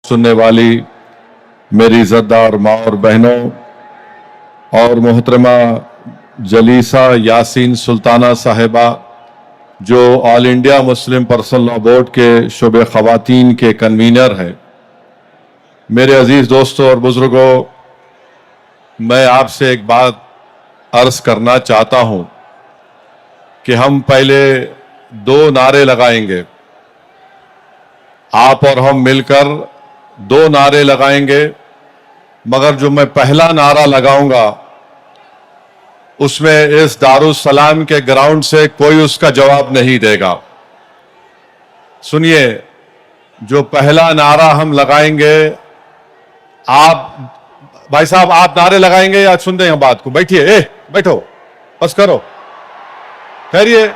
सुनने वाली मेरी इज़्ज़तदार माँ और बहनों और मोहतरमा जलीसा यासीन सुल्ताना साहिबा जो all India Muslim personal law board के शुबे ख़वातीन के कन्वीनर हैं, मेरे अजीज़ दोस्तों और बुज़ुर्गों, मैं आपसे एक बात अर्ज़ करना चाहता हूँ कि हम पहले 2 नारे लगाएंगे। आप और हम मिलकर 2 नारे लगाएंगे, मगर जो मैं पहला नारा लगाऊंगा उसमें इस दारुस्सलाम के ग्राउंड से कोई उसका जवाब नहीं देगा। सुनिए, जो पहला नारा हम लगाएंगे, आप भाई साहब आप नारे लगाएंगे या सुन रहे हैं बात को? बैठिए, बैठो, बस करो, ठहरिए।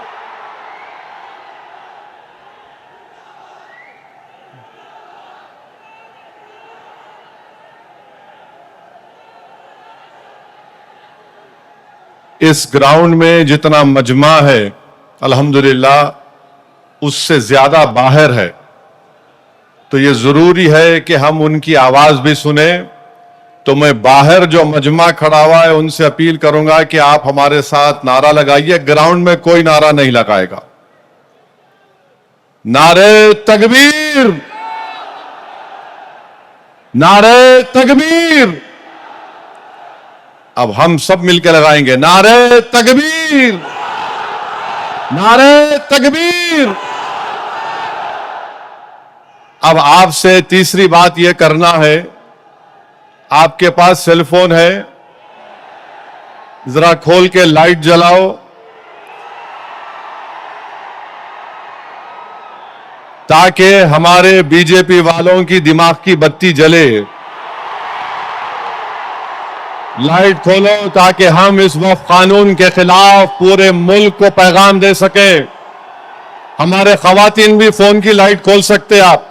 इस ग्राउंड में जितना मजमा है अल्हम्दुलिल्लाह उससे ज्यादा बाहर है, तो ये जरूरी है कि हम उनकी आवाज भी सुने। तो मैं बाहर जो मजमा खड़ा हुआ है उनसे अपील करूंगा कि आप हमारे साथ नारा लगाइए। ग्राउंड में कोई नारा नहीं लगाएगा। नारे तकबीर, नारे तकबीर। अब हम सब मिलकर लगाएंगे नारे तकबीर, नारे तकबीर। अब आपसे तीसरी बात यह करना है, आपके पास सेलफोन है, जरा खोल के लाइट जलाओ ताकि हमारे बीजेपी वालों की दिमाग की बत्ती जले। लाइट खोलो ताकि हम इस वक्त कानून के खिलाफ पूरे मुल्क को पैगाम दे सके। हमारे खवातीन भी फोन की लाइट खोल सकते आप।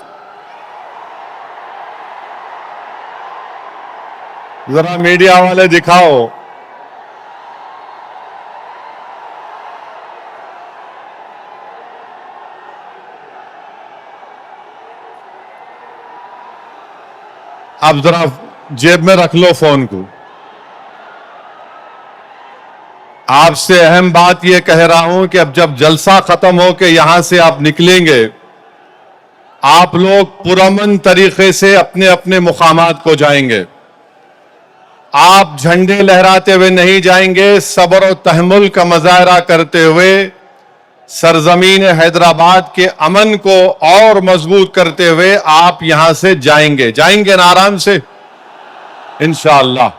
जरा मीडिया वाले दिखाओ। आप जरा जेब में रख लो फोन को। आपसे अहम बात यह कह रहा हूं कि अब जब जलसा खत्म हो के यहां से आप निकलेंगे, आप लोग पुरअमन तरीके से अपने अपने मुकामात को जाएंगे। आप झंडे लहराते हुए नहीं जाएंगे, सब्र और तहम्मुल का मुजाहरा करते हुए सरजमीन हैदराबाद के अमन को और मजबूत करते हुए आप यहां से जाएंगे। जाएंगे ना आराम से इंशाअल्लाह।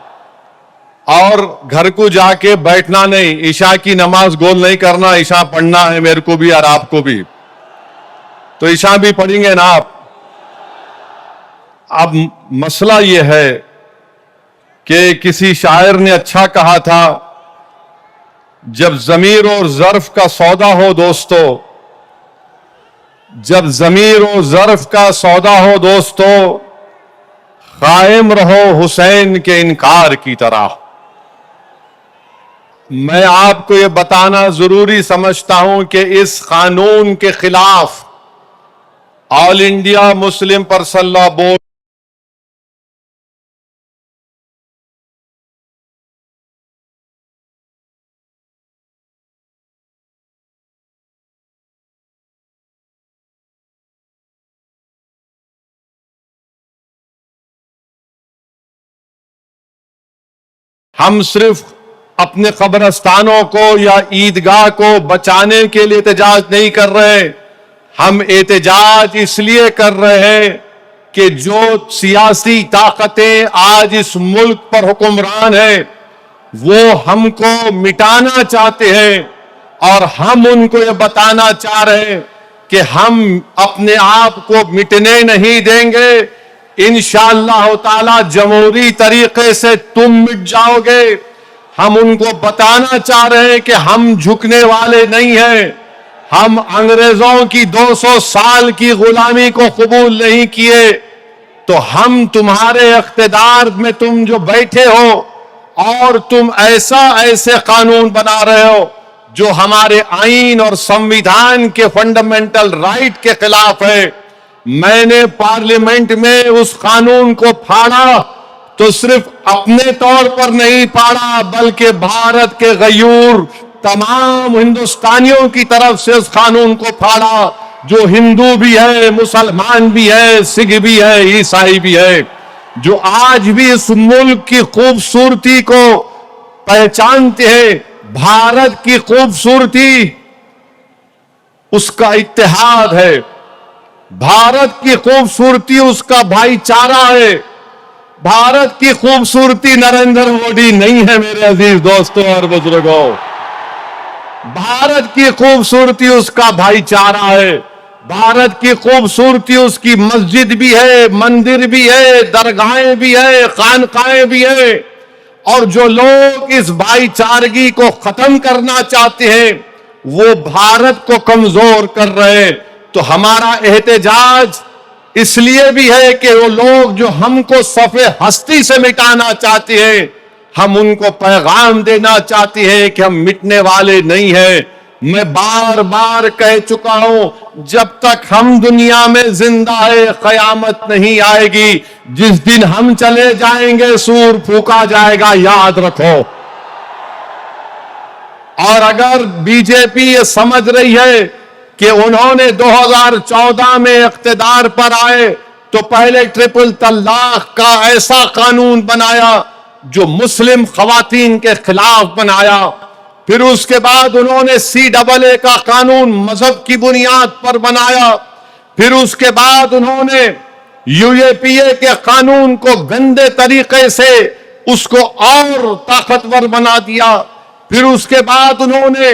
और घर को जाके बैठना नहीं, ईशा की नमाज गोल नहीं करना। ईशा पढ़ना है मेरे को भी और आपको भी, तो ईशा भी पढ़ेंगे ना आप। अब मसला यह है कि किसी शायर ने अच्छा कहा था, जब जमीर और ज़र्फ का सौदा हो दोस्तों, जब जमीर और ज़र्फ का सौदा हो दोस्तों, कायम रहो हुसैन के इनकार की तरह। मैं आपको यह बताना जरूरी समझता हूं कि इस कानून के खिलाफ all India Muslim personal law board हम सिर्फ अपने कब्रस्तानों को या ईदगाह को बचाने के लिए एहतजाज नहीं कर रहे। हम एहतजाज इसलिए कर रहे हैं कि जो सियासी ताकतें आज इस मुल्क पर हुक्मरान हैं वो हमको मिटाना चाहते हैं, और हम उनको ये बताना चाह रहे हैं कि हम अपने आप को मिटने नहीं देंगे। इंशाअल्लाह ताला जमहूरी तरीके से तुम मिट जाओगे। हम उनको बताना चाह रहे हैं कि हम झुकने वाले नहीं हैं। हम अंग्रेजों की 200 साल की गुलामी को कबूल नहीं किए, तो हम तुम्हारे इख्तिदार में तुम जो बैठे हो और तुम ऐसे कानून बना रहे हो जो हमारे आईन और संविधान के फंडामेंटल राइट के खिलाफ है, मैंने पार्लियामेंट में उस कानून को फाड़ा तो सिर्फ अपने तौर पर नहीं फाड़ा, बल्कि भारत के गयूर तमाम हिंदुस्तानियों की तरफ से उस कानून को फाड़ा, जो हिंदू भी है, मुसलमान भी है, सिख भी है, ईसाई भी है, जो आज भी इस मुल्क की खूबसूरती को पहचानते हैं। भारत की खूबसूरती उसका इत्तेहाद है, भारत की खूबसूरती उसका भाईचारा है, भारत की खूबसूरती नरेंद्र मोदी नहीं है मेरे अजीज दोस्तों और बुजुर्गों। भारत की खूबसूरती उसका भाईचारा है, भारत की खूबसूरती उसकी मस्जिद भी है, मंदिर भी है, दरगाहें भी है, खानकाएं भी है। और जो लोग इस भाईचारगी को खत्म करना चाहते हैं वो भारत को कमजोर कर रहे हैं। तो हमारा एहतजाज इसलिए भी है कि वो लोग जो हमको सफ़े हस्ती से मिटाना चाहते हैं, हम उनको पैगाम देना चाहते हैं कि हम मिटने वाले नहीं हैं। मैं बार बार कह चुका हूं, जब तक हम दुनिया में जिंदा है कयामत नहीं आएगी। जिस दिन हम चले जाएंगे सूर फूका जाएगा, याद रखो। और अगर बीजेपी ये समझ रही है कि उन्होंने 2014 में इख्तिदार पर आए तो पहले ट्रिपल तलाक का ऐसा कानून बनाया जो मुस्लिम खवातीन के खिलाफ बनाया, फिर उसके बाद उन्होंने CAA का कानून मजहब की बुनियाद पर बनाया, फिर उसके बाद उन्होंने UAPA के कानून को गंदे तरीके से उसको और ताकतवर बना दिया, फिर उसके बाद उन्होंने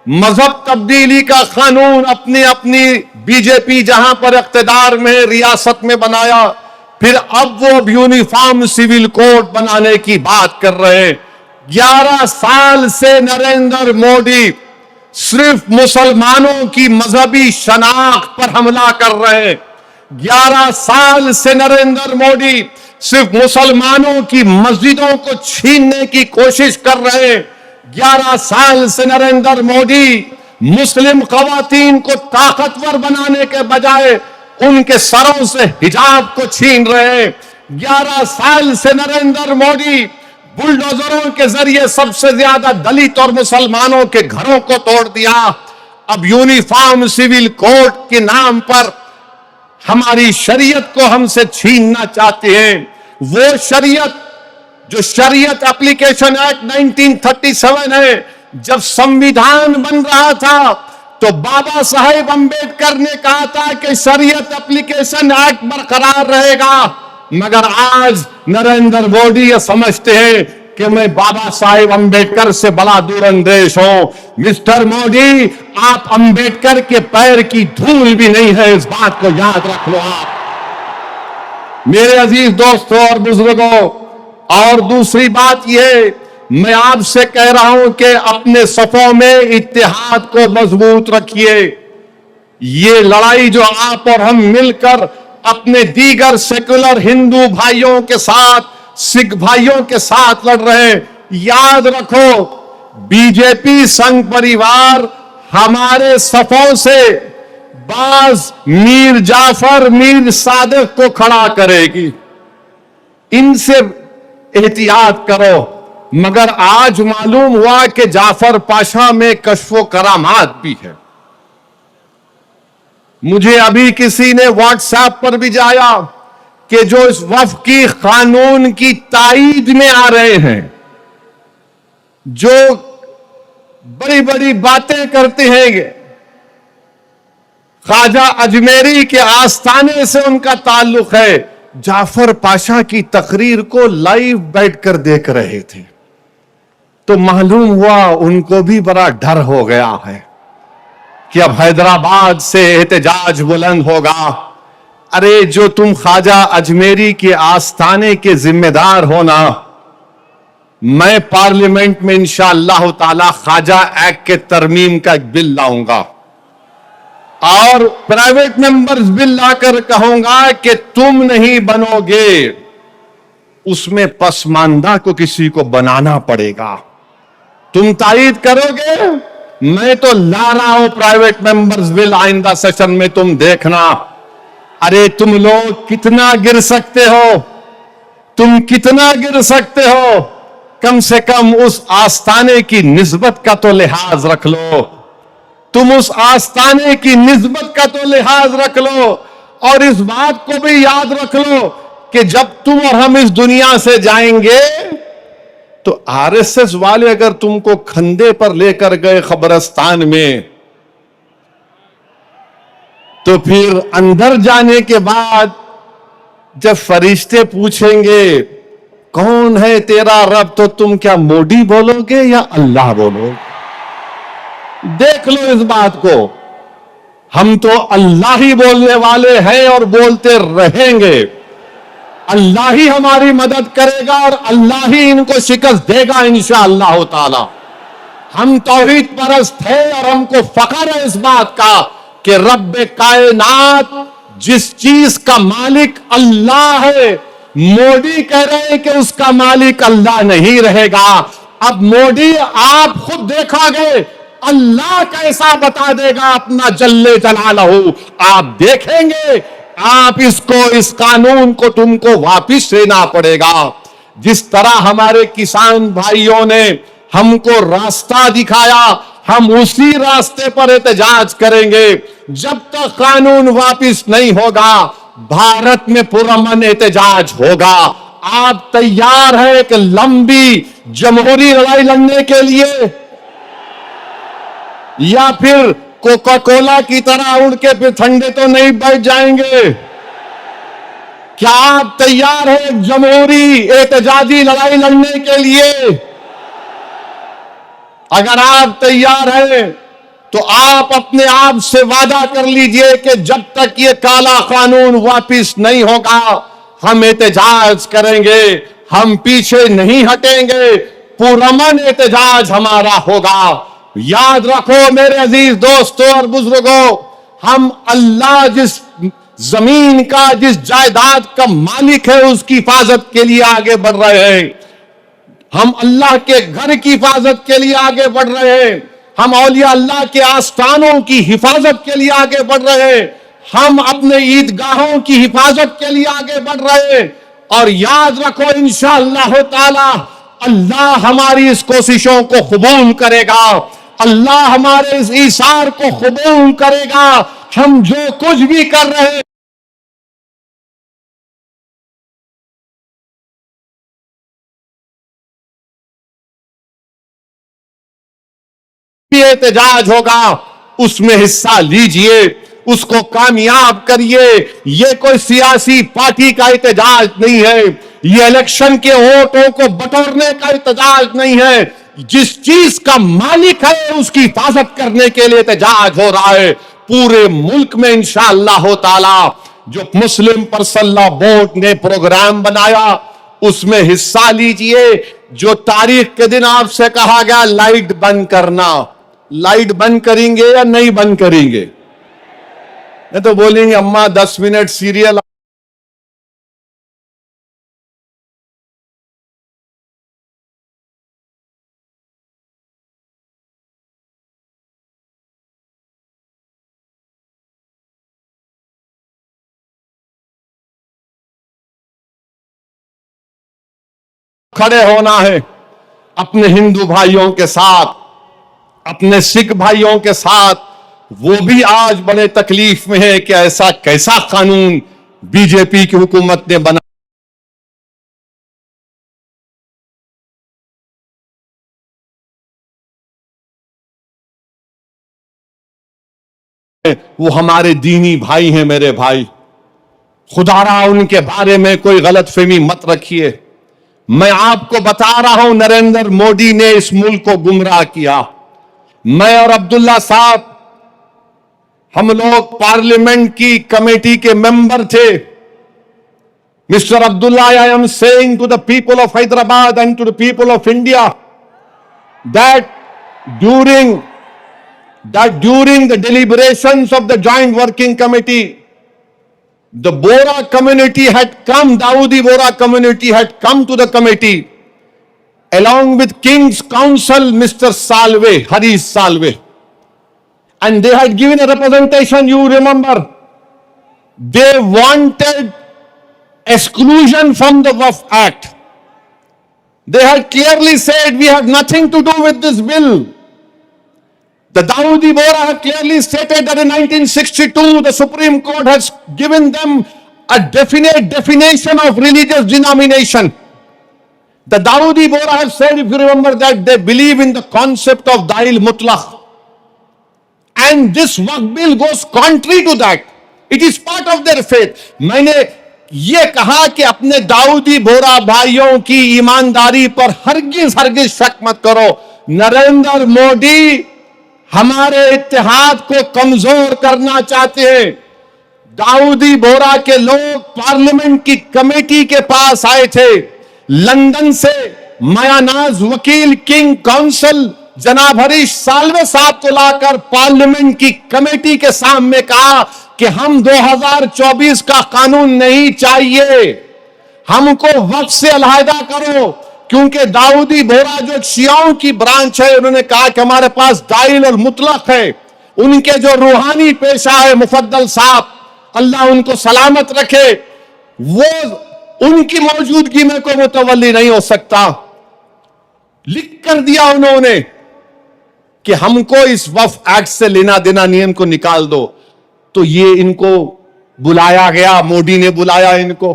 मजहब तब्दीली का कानून अपनी बीजेपी जहां पर इख्तिदार में रियासत में बनाया, फिर अब वो यूनिफॉर्म सिविल कोड बनाने की बात कर रहे हैं। 11 साल से नरेंद्र मोदी सिर्फ मुसलमानों की मजहबी शनाख्त पर हमला कर रहे हैं। 11 साल से नरेंद्र मोदी सिर्फ मुसलमानों की मस्जिदों को छीनने की कोशिश कर रहे हैं। 11 साल से नरेंद्र मोदी मुस्लिम खवातीन को ताकतवर बनाने के बजाय उनके सरों से हिजाब को छीन रहे हैं। 11 साल से नरेंद्र मोदी बुलडोजरों के जरिए सबसे ज्यादा दलित और मुसलमानों के घरों को तोड़ दिया। अब यूनिफॉर्म सिविल कोड के नाम पर हमारी शरीयत को हमसे छीनना चाहते हैं। वो शरीयत जो शरीयत एप्लीकेशन एक्ट 1937 है, जब संविधान बन रहा था तो बाबा साहेब अंबेडकर ने कहा था कि शरीयत एप्लीकेशन एक्ट बरकरार रहेगा, मगर आज नरेंद्र मोदी ये समझते हैं कि मैं बाबा साहेब अंबेडकर से बड़ा दूरंदेश हूं। मिस्टर मोदी, आप अंबेडकर के पैर की धूल भी नहीं है, इस बात को याद रख लो आप मेरे अजीज दोस्तों और बुजुर्गों। और दूसरी बात यह, मैं आपसे कह रहा हूं कि अपने सफों में इत्तेहाद को मजबूत रखिए। ये लड़ाई जो आप और हम मिलकर अपने दीगर सेकुलर हिंदू भाइयों के साथ, सिख भाइयों के साथ लड़ रहे हैं, याद रखो बीजेपी संघ परिवार हमारे सफों से बाज मीर जाफर, मीर सादिक को खड़ा करेगी। इनसे एहतियात करो। मगर आज मालूम हुआ कि जाफर पाशा में कश्फो करामात भी है। मुझे अभी किसी ने व्हाट्सएप पर भी जाया कि जो इस वफ की कानून की ताईद में आ रहे हैं, जो बड़ी बड़ी बातें करते हैं, ख्वाजा अजमेरी के आस्थाने से उनका ताल्लुक है, जाफर पाशा की तकरीर को लाइव बैठकर देख रहे थे, तो मालूम हुआ उनको भी बड़ा डर हो गया है कि अब हैदराबाद से एहतजाज बुलंद होगा। अरे जो तुम ख्वाजा अजमेरी के आस्थाने के जिम्मेदार हो ना, मैं पार्लियामेंट में इंशाअल्लाह ताला ख्वाजा एक्ट के तरमीम का एक बिल लाऊंगा और प्राइवेट मेंबर्स बिल लाकर कहूंगा कि तुम नहीं बनोगे, उसमें पसमानदा को किसी को बनाना पड़ेगा। तुम तायीद करोगे, मैं तो ला रहा हूं प्राइवेट मेंबर्स बिल आइंदा सेशन में, तुम देखना। अरे तुम लोग कितना गिर सकते हो, तुम कितना गिर सकते हो, कम से कम उस आस्ताने की निस्बत का तो लिहाज रख लो। तुम उस आस्ताने की निस्बत का तो लिहाज रख लो, और इस बात को भी याद रख लो कि जब तुम और हम इस दुनिया से जाएंगे तो आरएसएस वाले अगर तुमको कंधे पर लेकर गए कब्रिस्तान में, तो फिर अंदर जाने के बाद जब फरिश्ते पूछेंगे कौन है तेरा रब, तो तुम क्या मोदी बोलोगे या अल्लाह बोलोगे? देख लो इस बात को। हम तो अल्लाह ही बोलने वाले हैं और बोलते रहेंगे। अल्लाह ही हमारी मदद करेगा और अल्लाह ही इनको शिकस्त देगा इंशाअल्लाह ताला। हम तौहीद परस्त हैं और हमको फख्र है इस बात का कि रब्बे कायनात जिस चीज का मालिक अल्लाह है, मोदी कह रहे हैं कि उसका मालिक अल्लाह नहीं रहेगा। अब मोदी आप खुद देखा गए, अल्लाह कैसा बता देगा अपना जल्ले जलालहू, आप देखेंगे। आप इसको, इस कानून को तुमको वापिस लेना पड़ेगा। जिस तरह हमारे किसान भाइयों ने हमको रास्ता दिखाया, हम उसी रास्ते पर एहतजाज करेंगे। जब तक कानून वापिस नहीं होगा, भारत में पुरअमन एहतजाज होगा। आप तैयार हैं एक लंबी जमहूरी लड़ाई लड़ने के लिए, या फिर कोका कोला की तरह उड़ के फिर ठंडे तो नहीं बैठ जाएंगे? क्या आप तैयार हैं एक जमहूरी एहतजाजी लड़ाई लड़ने के लिए? अगर आप तैयार हैं तो आप अपने आप से वादा कर लीजिए कि जब तक ये काला कानून वापिस नहीं होगा, हम एहतजाज करेंगे, हम पीछे नहीं हटेंगे, पुरअमन एहतजाज हमारा होगा। याद रखो मेरे अजीज दोस्तों और बुजुर्गों, हम अल्लाह जिस जमीन का, जिस जायदाद का मालिक है, उसकी हिफाजत के लिए आगे बढ़ रहे हैं। हम अल्लाह के घर की हिफाजत के लिए आगे बढ़ रहे हैं। हम औलिया अल्लाह के आस्थानों की हिफाजत के लिए आगे बढ़ रहे हैं। हम अपने ईदगाहों की हिफाजत के लिए आगे बढ़ रहे हैं। और याद रखो इंशाअल्लाह ताला अल्लाह हमारी इस कोशिशों को कबूल करेगा, अल्लाह हमारे इस ईसार को कबूल करेगा। हम जो कुछ भी कर रहे हैं एहतजाज होगा, उसमें हिस्सा लीजिए, उसको कामयाब करिए। ये कोई सियासी पार्टी का एहतजाज नहीं है, ये इलेक्शन के वोटों को बटोरने का एहतजाज नहीं है। जिस चीज का मालिक है उसकी हिफाजत करने के लिए एहतजाज हो रहा है पूरे मुल्क में इंशाअल्लाह ताला। जो मुस्लिम पर्सनल लॉ बोर्ड ने प्रोग्राम बनाया उसमें हिस्सा लीजिए। जो तारीख के दिन आपसे कहा गया लाइट बंद करना, लाइट बंद करेंगे या नहीं बंद करेंगे? नहीं तो बोलेंगे अम्मा 10 मिनट सीरियल खड़े होना है अपने हिंदू भाइयों के साथ, अपने सिख भाइयों के साथ। वो भी आज बड़े तकलीफ में है कि ऐसा कैसा कानून बीजेपी की हुकूमत ने बना। वो हमारे दीनी भाई हैं मेरे भाई, खुदारा उनके बारे में कोई गलतफहमी मत रखिए। मैं आपको बता रहा हूं नरेंद्र मोदी ने इस मुल्क को गुमराह किया। मैं और अब्दुल्ला साहब हम लोग पार्लियामेंट की कमेटी के मेंबर थे। Mister Abdullah, I am saying to the people of Hyderabad and to the people of India that during the deliberations of the joint working committee, the Bora community had come, Dawoodi Bora community had come to the committee along with King's Counsel Mr. Salve, Harish Salve, and they had given a representation, you remember, They wanted exclusion from the Waqf Act. They had clearly said, we have nothing to do with this bill. The Dawoodi Bohra have clearly stated that in 1962, the Supreme Court has given them a definite definition of religious denomination. The Dawoodi Bohra have said, if you remember, that they believe in the concept of Dail Mutlaq. And this Waqf bill goes contrary to that. It is part of their faith. मैंने ये कहा कि अपने दाऊदी बोरा भाइयों की ईमानदारी पर हरगिज शक मत करो। नरेंद्र मोदी हमारे इत्तेहाद को कमजोर करना चाहते हैं। दाऊदी बोरा के लोग पार्लियामेंट की कमेटी के पास आए थे। लंदन से मयानाज वकील किंग काउंसिल जनाब हरीश साल्वे साहब को लाकर पार्लियामेंट की कमेटी के सामने कहा कि हम 2024 का कानून नहीं चाहिए, हमको वक्त से अलहदा करो, क्योंकि दाऊदी बोरा जो शियाओं की ब्रांच है, उन्होंने कहा कि हमारे पास दाइल और मुतलक है। उनके जो रूहानी पेशा है मुफद्दल साहब, अल्लाह उनको सलामत रखे, वो उनकी मौजूदगी में कोई मुतवल्ली नहीं हो सकता। लिख कर दिया उन्होंने कि हमको इस वक्फ एक्ट से लेना देना नहीं, इनको निकाल दो। तो ये इनको बुलाया गया, मोदी ने बुलाया इनको,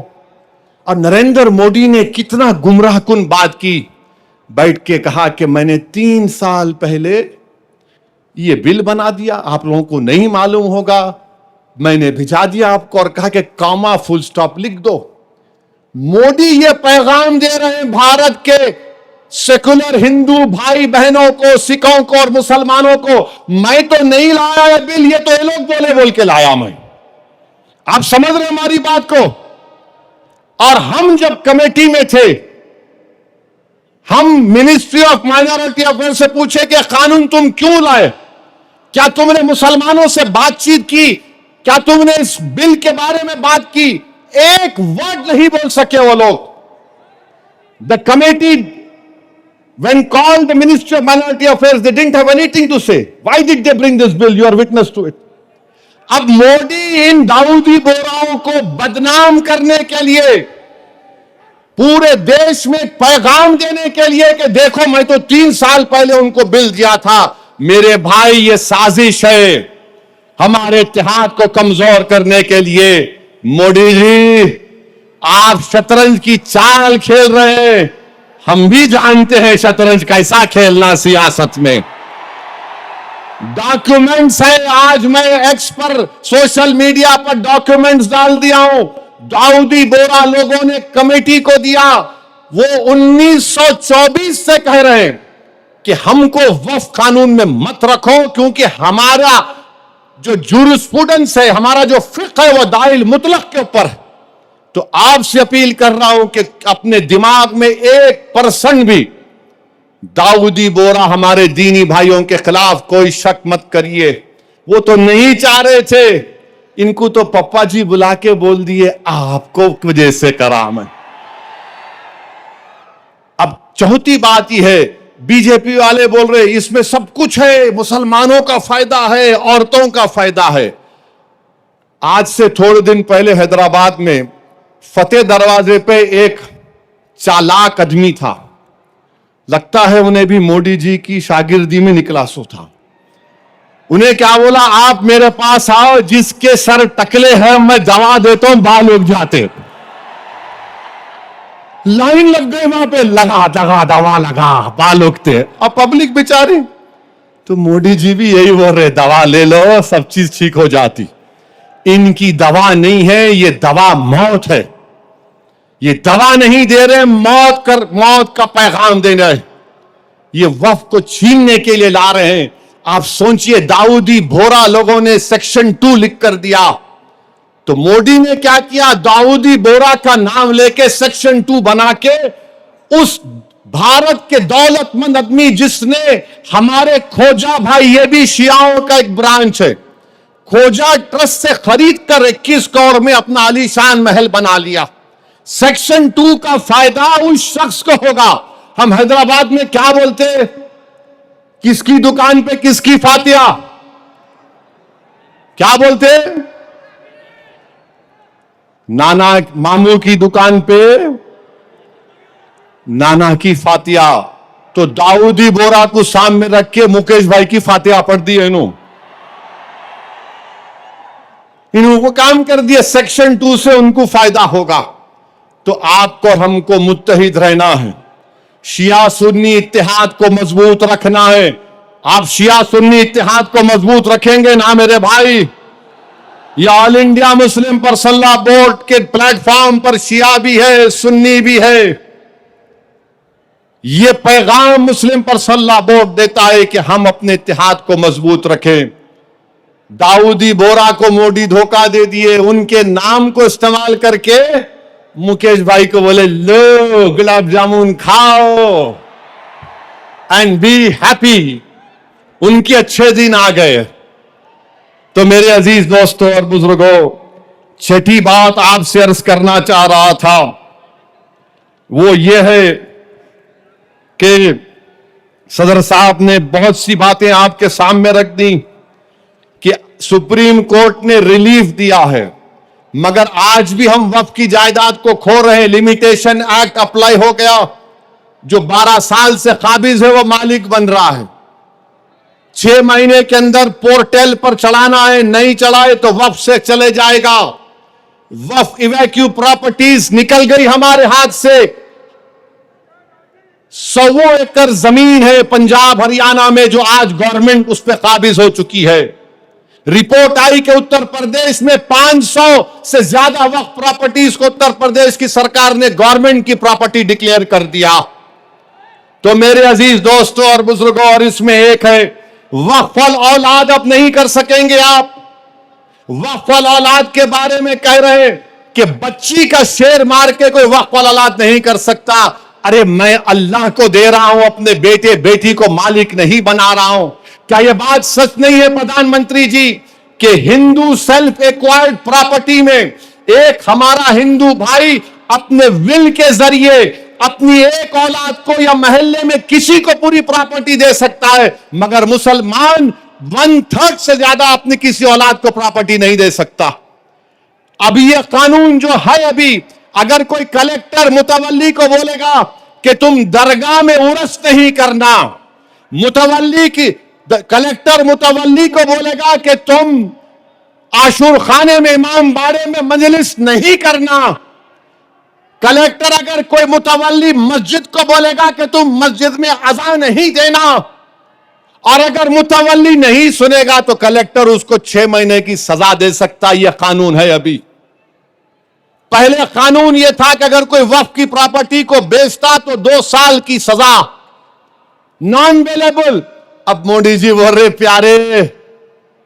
और नरेंद्र मोदी ने कितना गुमराहकुन बात की, बैठ के कहा कि मैंने 3 साल पहले ये बिल बना दिया, आप लोगों को नहीं मालूम होगा, मैंने भिजा दिया आपको और कहा कि कॉमा फुल स्टॉप लिख दो। मोदी ये पैगाम दे रहे हैं भारत के सेकुलर हिंदू भाई बहनों को, सिखों को और मुसलमानों को, मैं तो नहीं लाया ये बिल, ये तो ये लोग बोल के लाया मैं। आप समझ रहे हमारी बात को? और हम जब कमेटी में थे, हम मिनिस्ट्री ऑफ माइनॉरिटी अफेयर से पूछे कि कानून तुम क्यों लाए, क्या तुमने मुसलमानों से बातचीत की, क्या तुमने इस बिल के बारे में बात की? एक वर्ड नहीं बोल सके वो लोग। The committee when called the Ministry of Minority Affairs, they didn't have anything to say. Why did they bring this bill? You are witness to it. अब मोदी इन दाऊदी बोराओं को बदनाम करने के लिए, पूरे देश में पैगाम देने के लिए कि देखो मैं तो 3 साल पहले उनको बिल दिया था। मेरे भाई, ये साजिश है हमारे इत्तेहाद को कमजोर करने के लिए। मोदी जी, आप शतरंज की चाल खेल रहे हैं, हम भी जानते हैं शतरंज कैसा खेलना सियासत में। डॉक्यूमेंट्स है, आज मैं एक्स पर सोशल मीडिया पर डॉक्यूमेंट्स डाल दिया हूं। दाऊदी बोरा लोगों ने कमेटी को दिया, वो 1924 से कह रहे हैं कि हमको वक्फ कानून में मत रखो, क्योंकि हमारा जो जूरिस्प्रूडेंस है, हमारा जो फिक्र है, वो दाइल मुतलक के ऊपर है। तो आपसे अपील कर रहा हूं कि अपने दिमाग में 1% भी दाऊदी बोरा हमारे दीनी भाइयों के खिलाफ कोई शक मत करिए। वो तो नहीं चाह रहे थे, इनको तो पप्पा जी बुला के बोल दिए आपको वजह से करा मैं। अब चौथी बात यह है, बीजेपी वाले बोल रहे इसमें सब कुछ है, मुसलमानों का फायदा है, औरतों का फायदा है। आज से थोड़े दिन पहले हैदराबाद में फतेह दरवाजे पे एक चालाक आदमी था, लगता है उन्हें भी मोदी जी की शागिर्दी में निकला सो था। उन्हें क्या बोला, आप मेरे पास आओ, जिसके सर टकले हैं मैं दवा देता हूं, बाल उग जाते। लाइन लग गई वहां पे, लगा दवा लगा, बाल उगते। अब पब्लिक बेचारी, तो मोदी जी भी यही बोल रहे, दवा ले लो सब चीज ठीक हो जाती। इनकी दवा नहीं है, ये दवा मौत है। ये दवा नहीं दे रहे, मौत का पैगाम दे रहे। ये वक्फ को छीनने के लिए ला रहे हैं। आप सोचिए, दाऊदी बोरा लोगों ने सेक्शन 2 लिख कर दिया, तो मोदी ने क्या किया, दाऊदी बोरा का नाम लेके सेक्शन 2 बना के उस भारत के दौलतमंद आदमी जिसने हमारे खोजा भाई, ये भी शियाओं का एक ब्रांच है, खोजा ट्रस्ट से खरीद कर 21 करोड़ में अपना आलीशान महल बना लिया। सेक्शन 2 का फायदा उस शख्स को होगा। हम हैदराबाद में क्या बोलते हैं, किसकी दुकान पे किसकी फातिया, क्या बोलते हैं? नाना मामू की दुकान पे नाना की फातिया, तो दाऊदी बोरा को सामने रख के मुकेश भाई की फातिया पढ़ दी है इन्होंने काम कर दिया। सेक्शन 2 से उनको फायदा होगा। तो आपको और हमको मुत्तहिद रहना है, शिया सुन्नी इत्तेहाद को मजबूत रखना है। आप शिया सुन्नी इत्तेहाद को मजबूत रखेंगे ना मेरे भाई, ये all India Muslim personal law board के प्लेटफॉर्म पर शिया भी है, सुन्नी भी है। ये पैगाम मुस्लिम पर्सनल लॉ बोर्ड देता है कि हम अपने इत्तेहाद को मजबूत रखें। दाऊदी बोरा को मोदी धोखा दे दिए, उनके नाम को इस्तेमाल करके मुकेश भाई को बोले लो गुलाब जामुन खाओ एंड बी हैप्पी। उनके अच्छे दिन आ गए। तो मेरे अजीज दोस्तों और बुजुर्गों, छठी बात आपसे अर्ज करना चाह रहा था वो ये है कि सदर साहब ने बहुत सी बातें आपके सामने रख दी कि सुप्रीम कोर्ट ने रिलीफ दिया है, मगर आज भी हम वक्फ की जायदाद को खो रहे हैं। लिमिटेशन एक्ट अप्लाई हो गया, जो 12 साल से काबिज है वो मालिक बन रहा है। 6 महीने के अंदर पोर्टल पर चलाना है, नहीं चलाए तो वक्फ से चले जाएगा। वक्फ इवैक्यू प्रॉपर्टीज निकल गई हमारे हाथ से। 100 एकड़ जमीन है पंजाब हरियाणा में जो आज गवर्नमेंट उस पर काबिज हो चुकी है। रिपोर्ट आई कि उत्तर प्रदेश में 500 से ज्यादा वक्फ प्रॉपर्टीज को उत्तर प्रदेश की सरकार ने गवर्नमेंट की प्रॉपर्टी डिक्लेयर कर दिया। तो मेरे अजीज दोस्तों और बुजुर्गों, और इसमें एक है वक्फ अल औलाद अब नहीं कर सकेंगे आप। वक्फ अल औलाद के बारे में कह रहे हैं कि बच्ची का शेर मार के कोई वक्फ अल औलाद नहीं कर सकता। अरे मैं अल्लाह को दे रहा हूं, अपने बेटे बेटी को मालिक नहीं बना रहा हूं। क्या यह बात सच नहीं है प्रधानमंत्री जी कि हिंदू सेल्फ एक्वायर्ड प्रॉपर्टी में एक हमारा हिंदू भाई अपने विल के जरिए अपनी एक औलाद को या मोहल्ले में किसी को पूरी प्रॉपर्टी दे सकता है, मगर मुसलमान 1/3 से ज्यादा अपनी किसी औलाद को प्रॉपर्टी नहीं दे सकता। अब यह कानून जो है, अभी अगर कोई कलेक्टर मुतवल्ली को बोलेगा कि तुम दरगाह में उर्स नहीं करना, कलेक्टर मुतवल्ली को बोलेगा कि तुम आशुर खाने में इमाम बाड़े में मजलिस नहीं करना, कलेक्टर अगर कोई मुतवल्ली मस्जिद को बोलेगा कि तुम मस्जिद में अज़ान नहीं देना, और अगर मुतवल्ली नहीं सुनेगा तो कलेक्टर उसको 6 महीने की सजा दे सकता। यह कानून है। अभी पहले कानून यह था कि अगर कोई वक्फ की प्रॉपर्टी को बेचता तो 2 साल की सजा, नॉन वेलेबल। अब मोदी जी बोल रहे प्यारे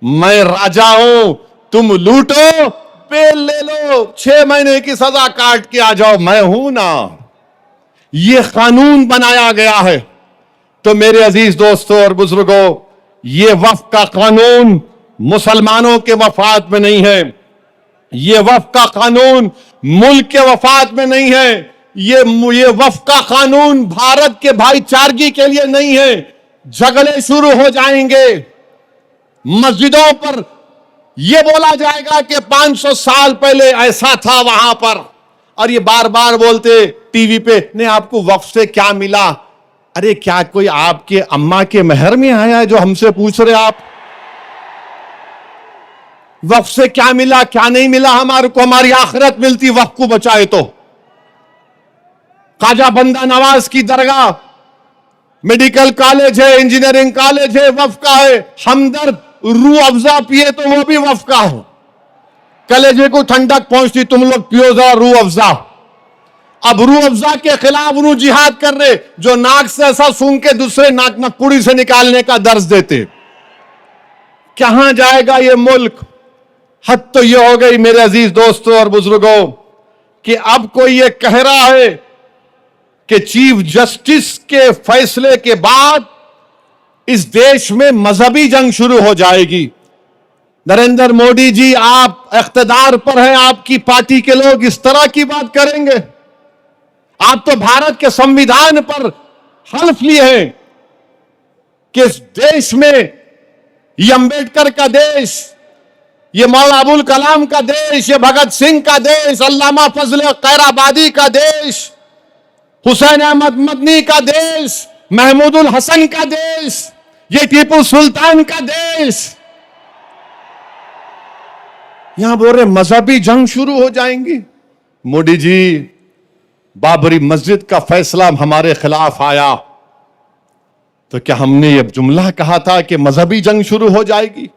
मैं राजा हूं, तुम लूटो बेल ले लो, 6 महीने की सजा काट के आ जाओ, मैं हूं ना। यह कानून बनाया गया है। तो मेरे अजीज दोस्तों और बुजुर्गों, यह वक्फ का कानून मुसलमानों के वफाद में नहीं है, यह वक्फ का कानून मुल्क के वफाद में नहीं है, यह वक्फ का कानून भारत के भाईचारगी के लिए नहीं है। झगड़े शुरू हो जाएंगे, मस्जिदों पर यह बोला जाएगा कि 500 साल पहले ऐसा था वहां पर, और ये बार बार बोलते टीवी पे, ने आपको वक्फ से क्या मिला? अरे क्या कोई आपके अम्मा के महर में आया है जो हमसे पूछ रहे आप? वक्फ से क्या मिला क्या नहीं मिला? हमारे को हमारी आखिरत मिलती वक्फ को बचाए तो। ख्वाजा बंदा नवाज की दरगाह, मेडिकल कॉलेज है, इंजीनियरिंग कॉलेज है, वक्फ का है। हमदर्द रूह अफ़ज़ा पिए तो वो भी वक्फ का है। कलेजे को ठंडक पहुंचती, तुम लोग पियो जरा रूह अफ़ज़ा। अब रूह अफ़ज़ा के खिलाफ उन्होंने जिहाद कर रहे, जो नाक से ऐसा सूंघ के दूसरे नाक में कुड़ी से निकालने का दर्ज देते। कहां जाएगा ये मुल्क? हद तो ये हो गई मेरे अजीज दोस्तों और बुजुर्गों कि अब कोई ये कह रहा है कि चीफ जस्टिस के फैसले के बाद इस देश में मजहबी जंग शुरू हो जाएगी। नरेंद्र मोदी जी, आप इख्तिदार पर हैं, आपकी पार्टी के लोग इस तरह की बात करेंगे? आप तो भारत के संविधान पर हल्फ लिए हैं कि इस देश में, ये अंबेडकर का देश, ये मौलाना अबुल कलाम का देश, ये भगत सिंह का देश, अल्लामा फजल खैराबादी का देश, हुसैन अहमद मदनी का देश, महमूदुल हसन का देश, ये टीपू सुल्तान का देश। यहां बोल रहे मजहबी जंग शुरू हो जाएंगी। मोदी जी, बाबरी मस्जिद का फैसला हमारे खिलाफ आया तो क्या हमने ये जुमला कहा था कि मजहबी जंग शुरू हो जाएगी?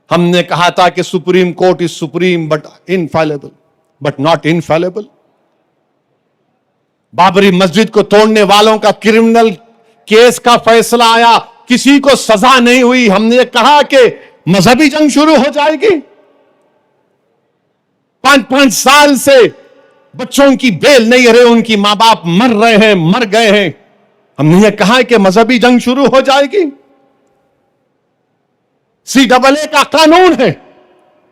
हमने कहा था कि supreme court is supreme but infallible, but not infallible. Babri मस्जिद को तोड़ने वालों का क्रिमिनल केस का फैसला आया, किसी को सजा नहीं हुई, हमने कहा कि मजहबी जंग शुरू हो जाएगी। 5-5 साल से बच्चों की बेल नहीं रहे, उनकी मां बाप मर रहे हैं, मर गए हैं, हमने ये कहा कि मजहबी जंग शुरू हो जाएगी। CAA का कानून है,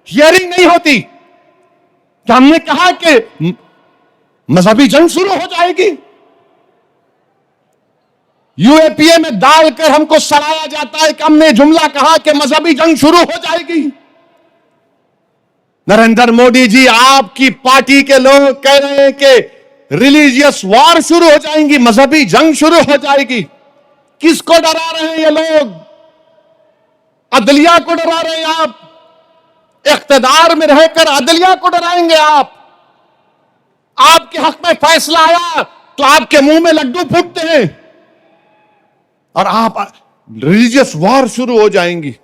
हियरिंग नहीं होती, क्या हमने कहा कि मजहबी जंग शुरू हो जाएगी? UAPA में डालकर हमको सराहा जाता है कि हमने जुमला कहा कि मजहबी जंग शुरू हो जाएगी। नरेंद्र मोदी जी, आपकी पार्टी के लोग कह रहे हैं कि रिलीजियस वॉर शुरू हो जाएंगी, मजहबी जंग शुरू हो जाएगी। किसको डरा रहे हैं ये लोग? अदलिया को डरा रहे हैं आप। इख्तिदार में रहकर अदलिया को डराएंगे आप। आपके हक में फैसला आया तो आपके मुंह में लड्डू फूटते हैं और आप रिलीजियस वॉर शुरू हो जाएंगी।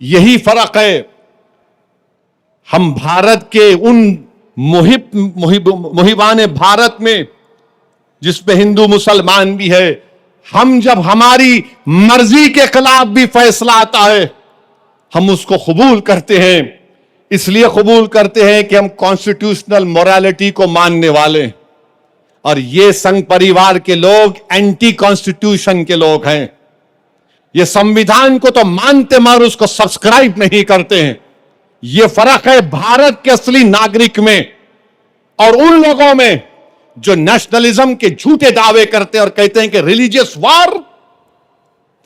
यही फर्क है हम भारत के उन मुहिबान भारत में जिसमें हिंदू मुसलमान भी है। हम जब हमारी मर्जी के खिलाफ भी फैसला आता है हम उसको कबूल करते हैं। इसलिए कबूल करते हैं कि हम कॉन्स्टिट्यूशनल मोरालिटी को मानने वाले, और ये संघ परिवार के लोग एंटी कॉन्स्टिट्यूशन के लोग हैं। ये संविधान को तो मानते मगर उसको सब्सक्राइब नहीं करते हैं। ये फर्क है भारत के असली नागरिक में और उन लोगों में जो नेशनलिज्म के झूठे दावे करते हैं और कहते हैं कि रिलीजियस वॉर,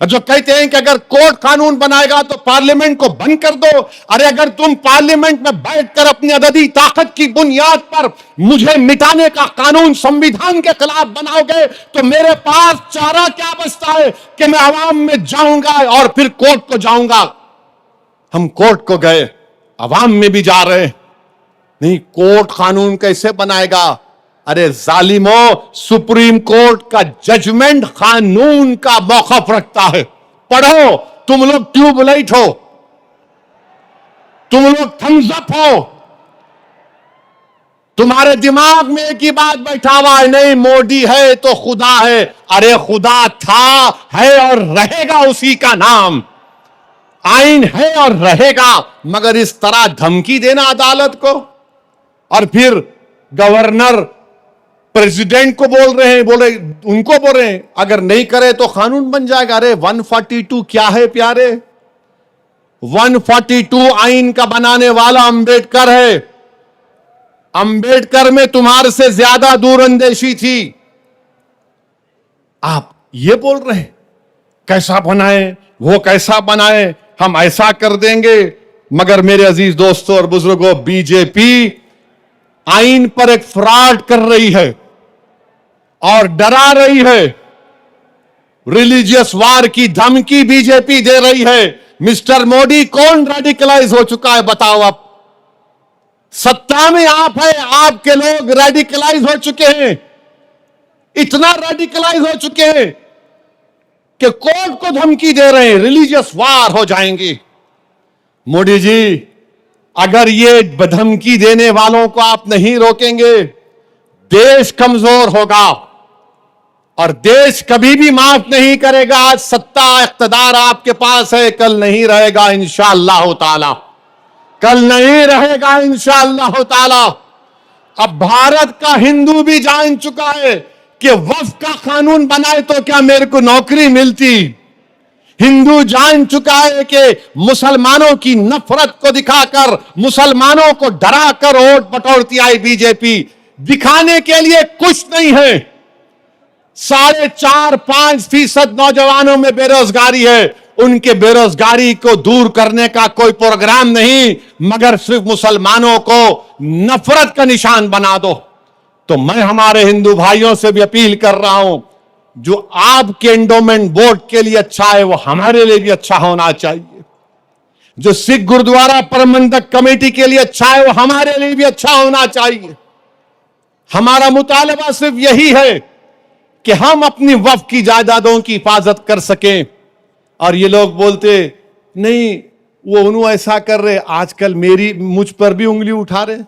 और जो कहते हैं कि अगर कोर्ट कानून बनाएगा तो पार्लियामेंट को बंद कर दो। अरे अगर तुम पार्लियामेंट में बैठकर अपनी अददी ताकत की बुनियाद पर मुझे मिटाने का कानून संविधान के खिलाफ बनाओगे तो मेरे पास चारा क्या बचता है कि मैं अवाम में जाऊंगा और फिर कोर्ट को जाऊंगा। हम कोर्ट को गए, अवाम में भी जा रहे हैं। नहीं, कोर्ट कानून कैसे बनाएगा? अरे जालिमों, सुप्रीम कोर्ट का जजमेंट कानून का मौकफ रखता है। पढ़ो, तुम लोग ट्यूबलाइट हो, तुम लोग थम्स अप हो, तुम्हारे दिमाग में एक ही बात बैठा हुआ है, नहीं मोदी है तो खुदा है। अरे खुदा था, है और रहेगा उसी का नाम। आइन है और रहेगा, मगर इस तरह धमकी देना अदालत को, और फिर गवर्नर प्रेसिडेंट को बोल रहे हैं, उनको बोल रहे हैं अगर नहीं करे तो कानून बन जाएगा। अरे 142 क्या है प्यारे? 142 आइन का बनाने वाला अंबेडकर है। अंबेडकर में तुम्हारे से ज्यादा दूरअंदेशी थी। आप ये बोल रहे हैं कैसा बनाए, वो कैसा बनाए, हम ऐसा कर देंगे। मगर मेरे अजीज दोस्तों और बुजुर्गों, बीजेपी आइन पर एक फ्रॉड कर रही है और डरा रही है। रिलीजियस वार की धमकी बीजेपी दे रही है। मिस्टर मोदी, कौन रेडिकलाइज हो चुका है बताओ आप? सत्ता में आप है, आपके लोग रेडिकलाइज हो चुके हैं। इतना रेडिकलाइज हो चुके हैं कि कोर्ट को धमकी दे रहे हैं, रिलीजियस वार हो जाएंगी। मोदी जी, अगर ये धमकी देने वालों को आप नहीं रोकेंगे, देश कमजोर होगा और देश कभी भी माफ नहीं करेगा। आज सत्ता इख्तिदार आपके पास है, कल नहीं रहेगा इंशाअल्लाह ताला, कल नहीं रहेगा इंशाअल्लाह ताला। अब भारत का हिंदू भी जान चुका है कि वक्फ का कानून बनाए तो क्या मेरे को नौकरी मिलती। हिंदू जान चुका है कि मुसलमानों की नफरत को दिखाकर, मुसलमानों को डराकर वोट बटोरती आई बीजेपी। दिखाने के लिए कुछ नहीं है। 4.5-5% नौजवानों में बेरोजगारी है, उनके बेरोजगारी को दूर करने का कोई प्रोग्राम नहीं, मगर सिर्फ मुसलमानों को नफरत का निशान बना दो। तो मैं हमारे हिंदू भाइयों से भी अपील कर रहा हूं, जो आपके एंडोमेंट बोर्ड के लिए अच्छा है वो हमारे लिए भी अच्छा होना चाहिए। जो सिख गुरुद्वारा प्रबंधक कमेटी के लिए अच्छा है वो हमारे लिए भी अच्छा होना चाहिए। हमारा मुतालबा सिर्फ यही है कि हम अपनी वक्फ की जायदादों की हिफाजत कर सकें। और ये लोग बोलते नहीं वो उन्होंने ऐसा कर रहे, आजकल मुझ पर भी उंगली उठा रहे।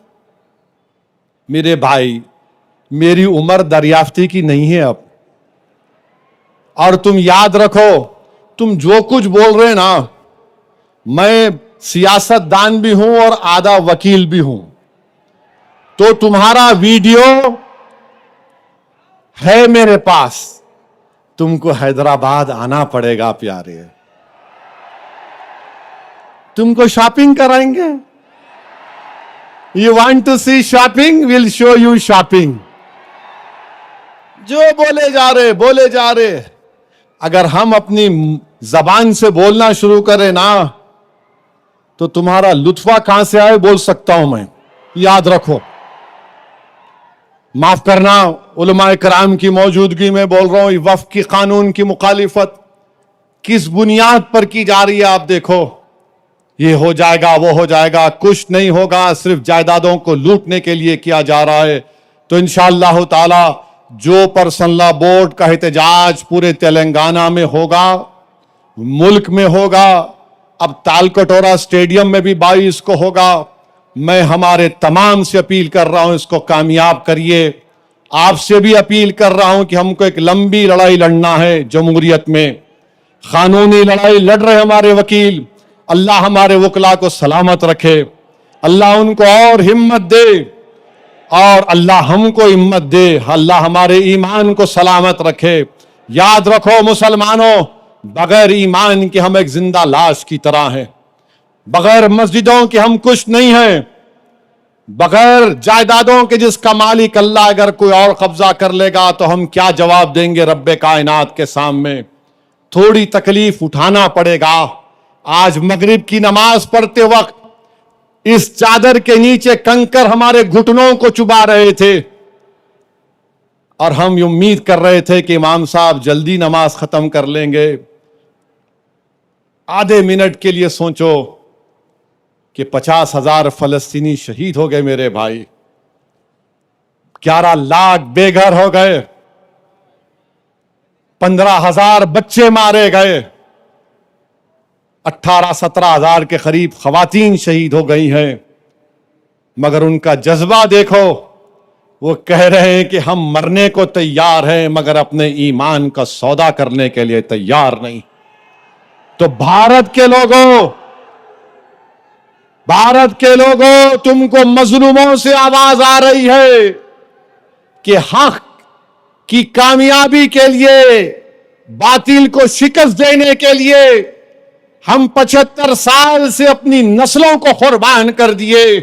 मेरे भाई, मेरी उम्र दरियाफ्ती की नहीं है अब, और तुम याद रखो, तुम जो कुछ बोल रहे ना, मैं सियासतदान भी हूं और आधा वकील भी हूं। तो तुम्हारा वीडियो है मेरे पास, तुमको हैदराबाद आना पड़ेगा प्यारे, तुमको शॉपिंग कराएंगे। You want to see shopping, will show you shopping. जो बोले जा रहे, अगर हम अपनी जबान से बोलना शुरू करें ना, तो तुम्हारा लुत्फा कहां से आए बोल सकता हूं मैं। याद रखो, माफ करना, उलमाए कराम की मौजूदगी में बोल रहा हूं, वक्फ की कानून की मुखालिफत किस बुनियाद पर की जा रही है आप देखो। ये हो जाएगा, वो हो जाएगा, कुछ नहीं होगा, सिर्फ जायदादों को लूटने के लिए किया जा रहा है। तो इंशाअल्लाह ताला जो पर्सनल लॉ बोर्ड का एहतजाज पूरे तेलंगाना में होगा, मुल्क में होगा, अब तालकटोरा स्टेडियम में भी 22 को होगा, मैं हमारे तमाम से अपील कर रहा हूं, इसको कामयाब करिए। आपसे भी अपील कर रहा हूं कि हमको एक लंबी लड़ाई लड़ना है जमहूरियत में, कानूनी लड़ाई लड़ रहे हमारे वकील। अल्लाह हमारे वकला को सलामत रखे, अल्लाह उनको और हिम्मत दे, और अल्लाह हमको हिम्मत दे, अल्लाह हमारे ईमान को सलामत रखे। याद रखो मुसलमानों, बगैर ईमान के हम एक जिंदा लाश की तरह हैं, बगैर मस्जिदों के हम कुछ नहीं हैं, बगैर जायदादों के जिसका मालिक अल्लाह अगर कोई और कब्जा कर लेगा तो हम क्या जवाब देंगे रब्बे कायनात के सामने। थोड़ी तकलीफ उठाना पड़ेगा। आज मगरिब की नमाज पढ़ते वक्त इस चादर के नीचे कंकर हमारे घुटनों को चुबा रहे थे, और हम उम्मीद कर रहे थे कि इमाम साहब जल्दी नमाज खत्म कर लेंगे। आधे मिनट के लिए सोचो कि 50,000 फलस्तीनी शहीद हो गए मेरे भाई, 11 लाख बेघर हो गए, 15,000 बच्चे मारे गए, 18-17,000 के करीब खवातीन शहीद हो गई हैं। मगर उनका जज्बा देखो, वो कह रहे हैं कि हम मरने को तैयार हैं मगर अपने ईमान का सौदा करने के लिए तैयार नहीं। तो भारत के लोगों, तुमको मजलूमों से आवाज आ रही है कि हक की कामयाबी के लिए, बातिल को शिकस्त देने के लिए हम 75 साल से अपनी नस्लों को कुर्बान कर दिए।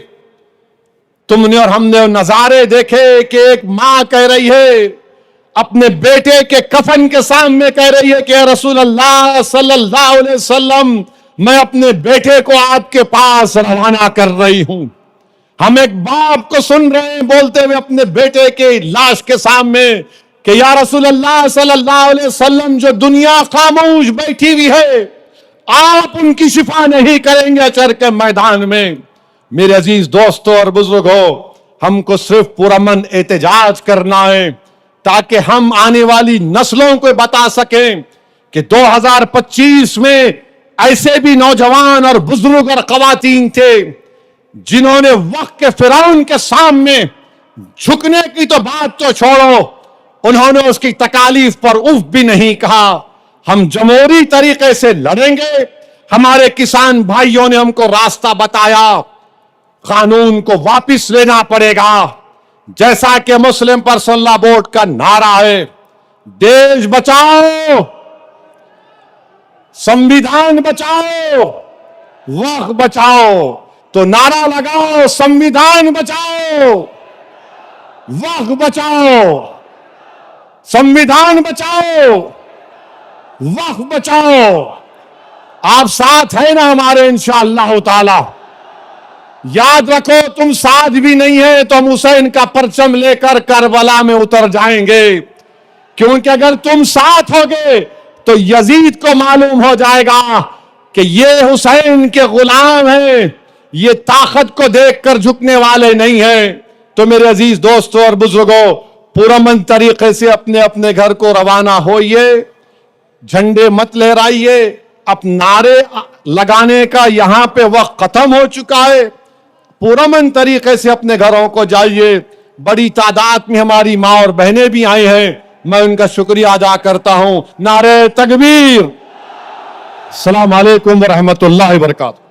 तुमने और हमने नजारे देखे कि एक मां कह रही है अपने बेटे के कफन के सामने, कह रही है कि रसूल अल्लाह सल्लल्लाहु अलैहि वसल्लम, मैं अपने बेटे को आपके पास रवाना कर रही हूं। हम एक बाप को सुन रहे हैं बोलते हुए अपने बेटे के लाश के सामने कि या रसूल अल्लाह सल्लल्लाहु अलैहि वसल्लम, जो दुनिया खामोश बैठी हुई है, आप उनकी शिफा नहीं करेंगे अचर के मैदान में। मेरे अजीज दोस्तों और बुजुर्गों, हमको सिर्फ पुरअमन एहतजाज करना है ताकि हम आने वाली नस्लों को बता सकें कि 2025 में ऐसे भी नौजवान और बुजुर्ग और खवातीन थे जिन्होंने वक्त के फिरौन के सामने झुकने की तो बात तो छोड़ो, उन्होंने उसकी तकालीफ पर उफ भी नहीं कहा। हम जमहूरी तरीके से लड़ेंगे। हमारे किसान भाइयों ने हमको रास्ता बताया, कानून को वापस लेना पड़ेगा, जैसा कि मुस्लिम पर्सनल लॉ बोर्ड का नारा है, देश बचाओ, संविधान बचाओ, वक्त बचाओ। तो नारा लगाओ, संविधान बचाओ, वक्त बचाओ, संविधान बचाओ, वक्त बचाओ। आप साथ है ना हमारे इंशाअल्लाह ताला। याद रखो, तुम साथ भी नहीं है तो हम हुसैन का परचम लेकर करबला में उतर जाएंगे, क्योंकि अगर तुम साथ होगे तो यजीद को मालूम हो जाएगा कि ये हुसैन के गुलाम हैं, ये ताकत को देखकर झुकने वाले नहीं हैं। तो मेरे अजीज दोस्तों और बुजुर्गों, पुरअमन तरीके से अपने अपने घर को रवाना होइए, झंडे मत लहराइए। अब नारे लगाने का यहां पे वक्त खत्म हो चुका है। पुरअमन तरीके से अपने घरों को जाइए। बड़ी तादाद में हमारी माँ और बहनें भी आई हैं, मैं उनका शुक्रिया अदा करता हूं। नारे तकबीर। अस्सलाम वालेकुम व रहमतुल्लाहि व बरकातहू।